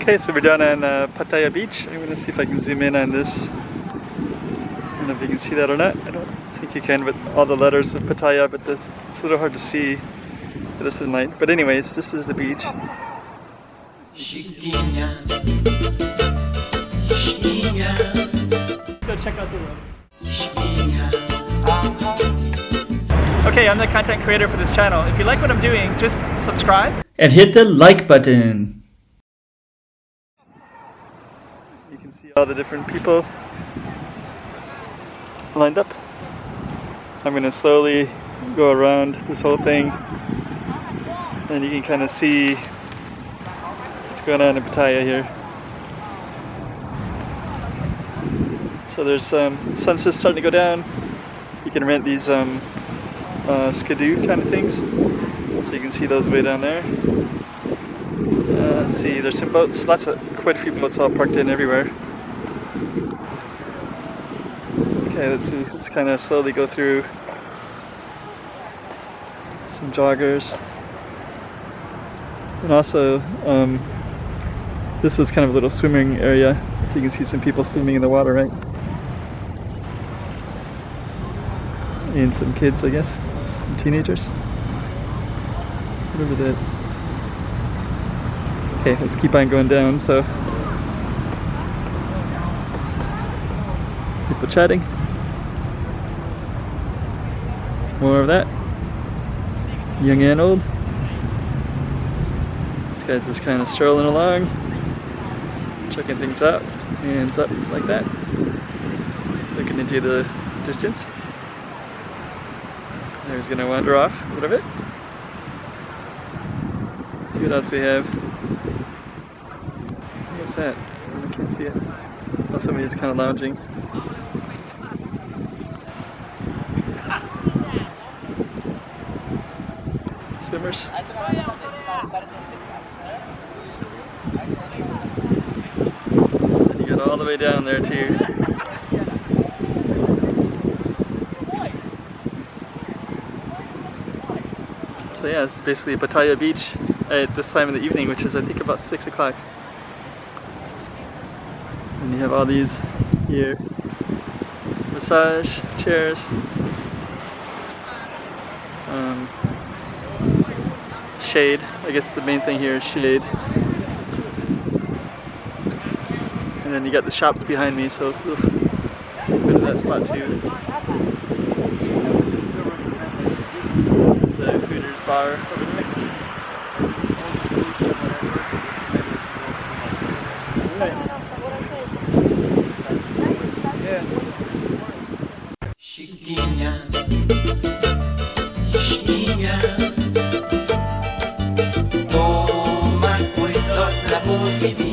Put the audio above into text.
Okay, so we're down on Pattaya beach. I'm gonna see if I can zoom in on this. I don't know if you can see that or not. I don't think you can with all the letters of Pattaya, but it's a little hard to see with this light. But anyways, this is the beach. Go check out the road. Okay, I'm the content creator for this channel. If you like what I'm doing, just subscribe and hit the like button. You can see all the different people lined up. I'm going to slowly go around this whole thing and you can kind of see what's going on in Pattaya here. So there's sun's just starting to go down. You can rent these skidoo kind of things, so you can see those way down there. Let's see, there's some boats, quite a few boats all parked in everywhere. Okay, let's see, let's kind of slowly go through some joggers. And also, this is kind of a little swimming area, so you can see some people swimming in the water, right? And some kids, I guess, some teenagers. Whatever that. Okay, let's keep on going down. So, people chatting. More of that. Young and old. This guy's just kind of strolling along, checking things out, hands up like that, looking into the distance. There's gonna wander off a little bit. Let's see what else we have. What's that? I can't see it. Oh, somebody's kind of lounging. Swimmers. And you get all the way down there too. So yeah, it's basically Pattaya beach at this time of the evening, which is I think about 6 o'clock. And you have all these here. Massage chairs. Shade. I guess the main thing here is shade. And then you got the shops behind me, so we'll go to that spot too. There's a Hooters bar over there. Yeah. Chiquinha, chiquinha, toma cuidado da movimento.